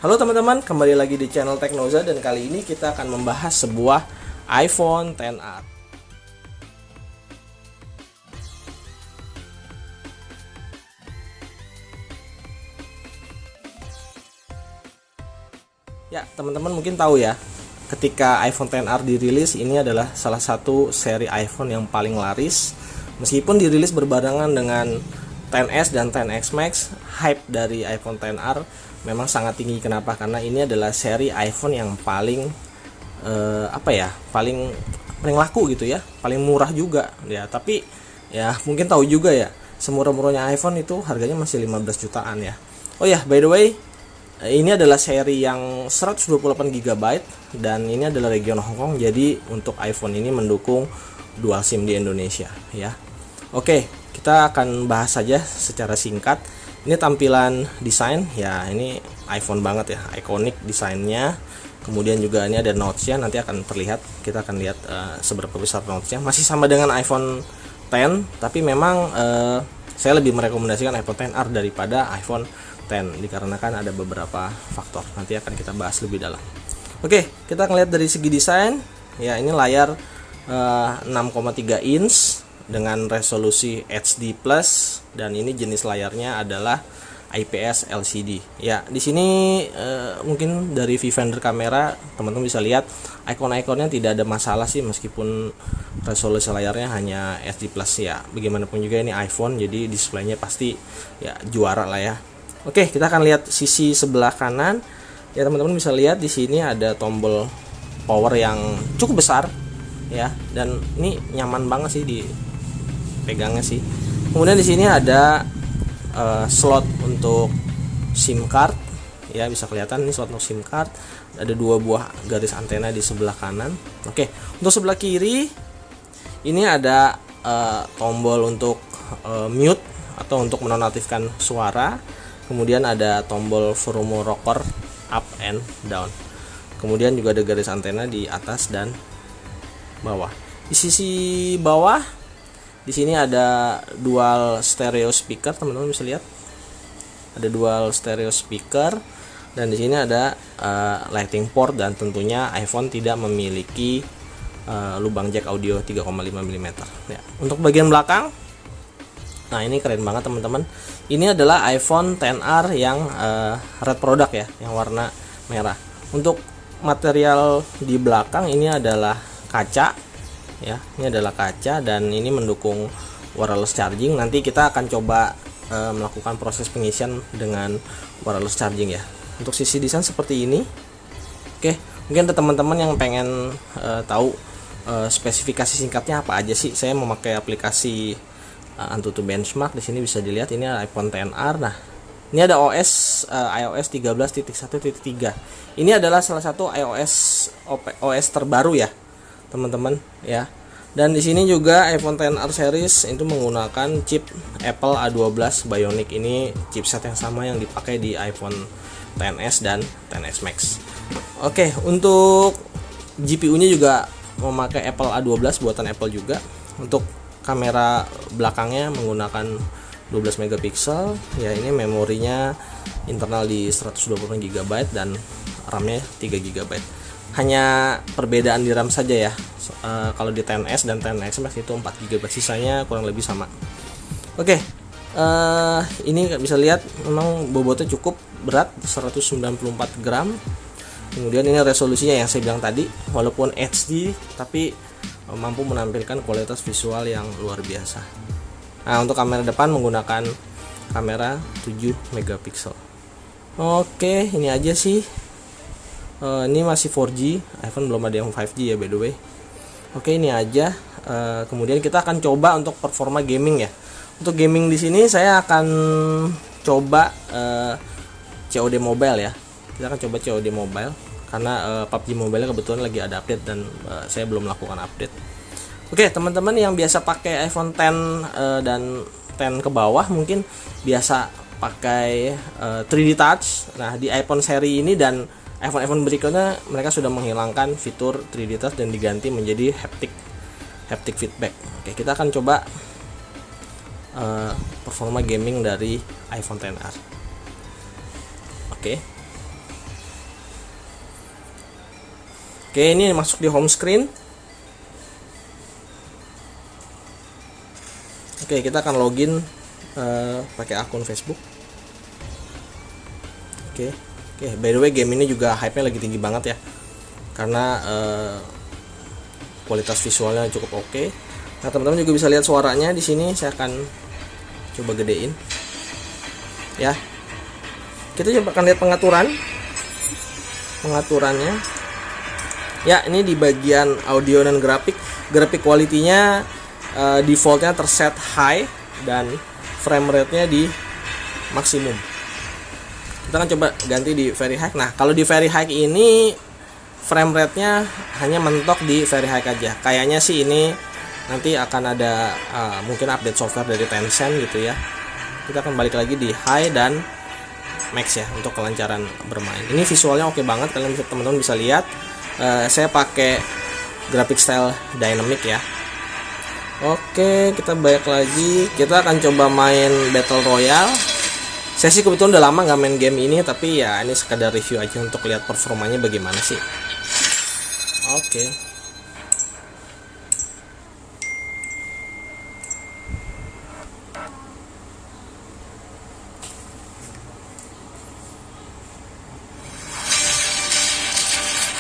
Halo teman-teman, kembali lagi di channel Teknoza dan kali ini kita akan membahas sebuah iPhone XR. Ya, teman-teman mungkin tahu ya, ketika iPhone XR dirilis, ini adalah salah satu seri iPhone yang paling laris. Meskipun dirilis berbarengan dengan XS dan XS Max, hype dari iPhone XR memang sangat tinggi. Kenapa? Karena ini adalah seri iPhone yang paling paling laku gitu ya, paling murah juga ya. Tapi ya mungkin tahu juga ya, semurah-murahnya iPhone itu harganya masih 15 jutaan ya. Oh ya, by the way, ini adalah seri yang 128 GB dan ini adalah region Hong Kong. Jadi untuk iPhone ini mendukung dual SIM di Indonesia ya. Oke, kita akan bahas saja secara singkat. Ini tampilan desain ya, ini iPhone banget ya, ikonik desainnya. Kemudian juga ini ada notch-nya, nanti akan terlihat. Kita akan lihat seberapa besar notch-nya. Masih sama dengan iPhone X, tapi memang saya lebih merekomendasikan iPhone XR daripada iPhone X dikarenakan ada beberapa faktor. Nanti akan kita bahas lebih dalam. Oke, kita akan lihat dari segi desain. Ya, ini layar 6,3 inch dengan resolusi HD plus dan ini jenis layarnya adalah IPS LCD. Ya, di sini mungkin dari viewfinder kamera teman-teman bisa lihat ikon-ikonnya tidak ada masalah sih, meskipun resolusi layarnya hanya HD plus ya. Bagaimanapun juga ini iPhone, jadi displaynya pasti ya juara lah ya. Oke, kita akan lihat sisi sebelah kanan. Ya, teman-teman bisa lihat di sini ada tombol power yang cukup besar ya, dan ini nyaman banget sih dipegangnya sih. Kemudian di sini ada slot untuk SIM card ya, bisa kelihatan ini slot untuk SIM card. Ada 2 buah garis antena di sebelah kanan. Oke, untuk sebelah kiri ini ada tombol untuk mute atau untuk menonaktifkan suara. Kemudian ada tombol volume rocker up and down. Kemudian juga ada garis antena di atas dan bawah. Di sisi bawah di sini ada dual stereo speaker, teman-teman bisa lihat. Ada dual stereo speaker dan di sini ada Lightning port, dan tentunya iPhone tidak memiliki lubang jack audio 3,5 mm ya. Untuk bagian belakang, nah ini keren banget teman-teman. Ini adalah iPhone XR yang red product ya, yang warna merah. Untuk material di belakang ini adalah kaca ya, ini adalah kaca dan ini mendukung wireless charging. Nanti kita akan coba melakukan proses pengisian dengan wireless charging ya. Untuk sisi desain seperti ini. Oke, mungkin ada teman-teman yang pengen tahu spesifikasi singkatnya apa aja sih. Saya memakai aplikasi Antutu Benchmark. Di sini bisa dilihat ini iPhone XR. Nah, ini ada iOS 13.1.3. Ini adalah salah satu OS terbaru ya, teman-teman ya. Dan di sini juga iPhone XR series itu menggunakan chip Apple A12 Bionic. Ini chipset yang sama yang dipakai di iPhone XS dan XS Max. Oke, untuk GPU-nya juga memakai Apple A12 buatan Apple juga. Untuk kamera belakangnya menggunakan 12 megapiksel ya, ini memorinya internal di 120 GB dan RAM-nya 3 GB. Hanya perbedaan di RAM saja ya. Kalau di XS dan XS Max itu 4 GB, sisanya kurang lebih sama. Oke, ini bisa lihat memang bobotnya cukup berat, 194 gram. Kemudian ini resolusinya yang saya bilang tadi, walaupun HD tapi mampu menampilkan kualitas visual yang luar biasa. Nah, untuk kamera depan menggunakan kamera 7 megapiksel. Oke, ini aja sih. Ini masih 4G, iPhone belum ada yang 5G ya by the way. Oke, ini aja. Kemudian kita akan coba untuk performa gaming ya. Untuk gaming di sini saya akan coba COD Mobile ya. Kita akan coba COD Mobile karena PUBG Mobile kebetulan lagi ada update dan saya belum melakukan update. Oke, teman-teman yang biasa pakai iPhone X dan X ke bawah mungkin biasa pakai 3D Touch. Nah, di iPhone seri ini dan iPhone berikutnya mereka sudah menghilangkan fitur 3D Touch dan diganti menjadi haptic feedback. Oke, kita akan coba performa gaming dari iPhone XR. Oke. Oke, ini masuk di home screen. Oke, kita akan login pakai akun Facebook. Oke, by the way game ini juga hype-nya lagi tinggi banget ya, karena kualitas visualnya cukup oke. Nah, teman-teman juga bisa lihat suaranya di sini. Saya akan coba gedein. Ya, kita coba akan lihat pengaturannya. Ya, ini di bagian audio dan grafik quality-nya defaultnya terset high dan frame rate-nya di maksimum. Kita akan coba ganti di very high. Nah, kalau di very high ini frame rate-nya hanya mentok di very high aja. Kayaknya sih ini nanti akan ada mungkin update software dari Tencent gitu ya. Kita akan balik lagi di high dan max ya untuk kelancaran bermain. Ini visualnya oke banget, kalian teman-teman bisa lihat. Saya pakai graphic style dynamic ya. Oke, kita balik lagi. Kita akan coba main Battle Royale. Saya sih kebetulan udah lama nggak main game ini, tapi ya ini sekadar review aja untuk lihat performanya bagaimana sih. Oke.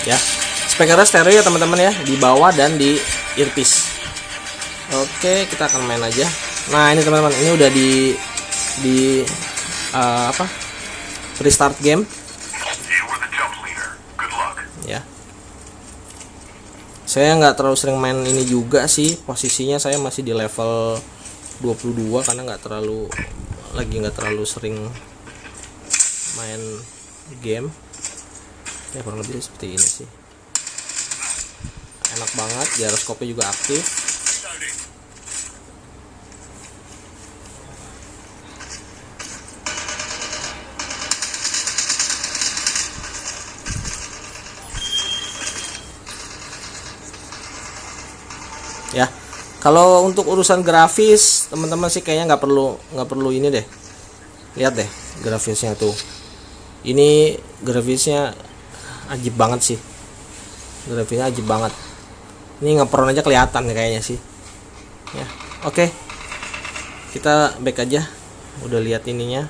Ya, speakernya stereo ya teman-teman ya, di bawah dan di earpiece. Oke, kita akan main aja. Nah, ini teman-teman, ini udah di restart game ya. Saya nggak terlalu sering main ini juga sih, posisinya saya masih di level 22 karena nggak terlalu sering main game ya. Kurang lebih seperti ini sih, enak banget, gyroskopnya juga aktif. Ya, kalau untuk urusan grafis teman-teman sih kayaknya nggak perlu ini deh. Lihat deh grafisnya tuh, ini grafisnya ajib banget sih, grafisnya ajib banget. Ini ngepron aja kelihatan kayaknya sih ya. Oke, kita back aja, udah lihat ininya.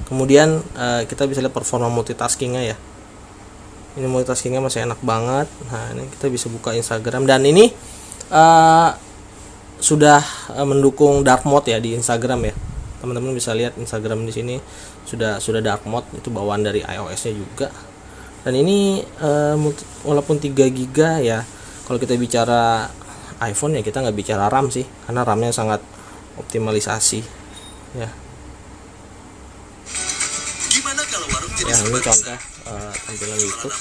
Kemudian kita bisa lihat performa multitaskingnya ya. Ini multitaskingnya masih enak banget. Nah, ini kita bisa buka Instagram, dan ini sudah mendukung dark mode ya di Instagram ya. Teman-teman bisa lihat Instagram di sini sudah dark mode, itu bawaan dari iOS-nya juga. Dan ini walaupun 3 GB ya, kalau kita bicara iPhone ya kita nggak bicara RAM sih, karena RAM-nya sangat optimalisasi ya. Ya, ini contoh tampilan YouTube.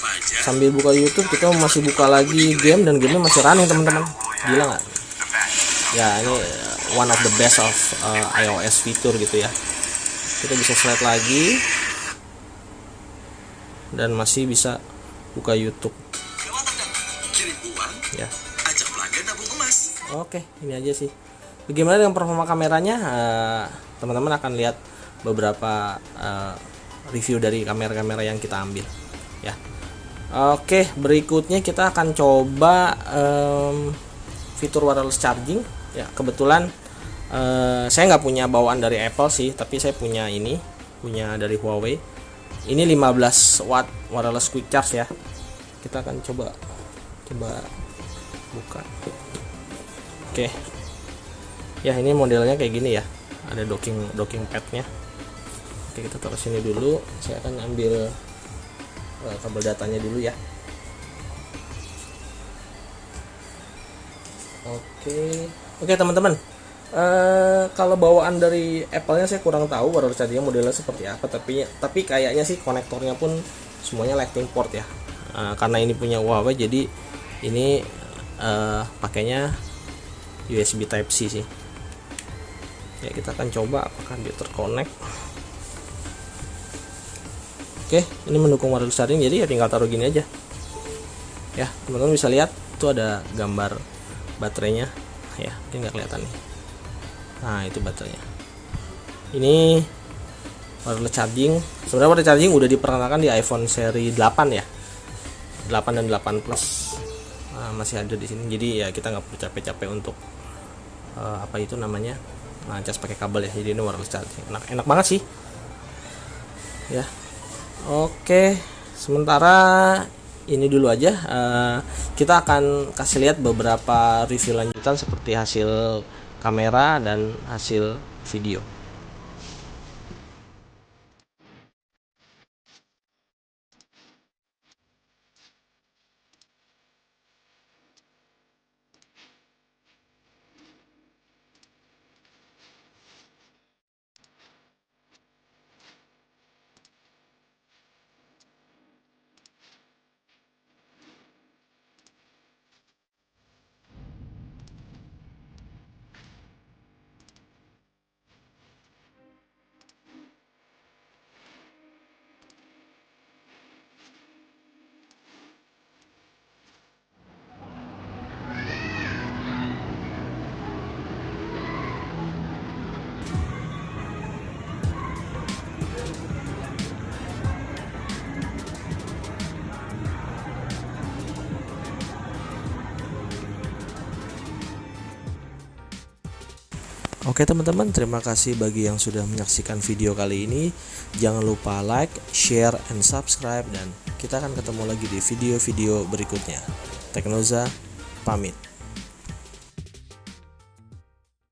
Sambil buka YouTube kita masih buka lagi game, dan gamenya masih running teman-teman. Gila nggak? Ya, ini one of the best of iOS fitur gitu ya. Kita bisa slide lagi dan masih bisa buka YouTube ya. Oke, ini aja sih. Bagaimana dengan performa kameranya? Teman-teman akan lihat beberapa review dari kamera-kamera yang kita ambil ya. Oke, berikutnya kita akan coba fitur wireless charging ya. Kebetulan saya nggak punya bawaan dari Apple sih, tapi saya punya dari Huawei. Ini 15 watt wireless quick charge ya. Kita akan coba buka. Oke ya, ini modelnya kayak gini ya, ada docking padnya. Oke, kita taruh sini dulu. Saya akan ambil kabel datanya dulu ya. Oke teman-teman, kalau bawaan dari Apple-nya saya kurang tahu wireless charging modelnya seperti apa, tapi kayaknya sih konektornya pun semuanya Lightning port ya. Karena ini punya Huawei, jadi ini pakainya USB Type C sih ya. Kita akan coba apakah dia terkonek. Oke, ini mendukung wireless charging, jadi ya tinggal taruh gini aja ya. Teman-teman bisa lihat itu ada gambar baterainya ya, mungkin nggak kelihatan nih. Nah, itu baterainya. Ini wireless charging. Sebenarnya wireless charging udah diperkenalkan di iPhone seri 8 ya. 8 dan 8 plus masih ada di sini. Jadi ya kita nggak perlu capek-capek untuk apa itu namanya, cas pakai kabel ya. Jadi ini wireless charging, enak banget sih ya. Oke, sementara ini dulu aja. Kita akan kasih lihat beberapa review lanjutan seperti hasil kamera dan hasil video. Oke teman-teman, terima kasih bagi yang sudah menyaksikan video kali ini. Jangan lupa like, share, and subscribe, dan kita akan ketemu lagi di video-video berikutnya. Teknoza pamit.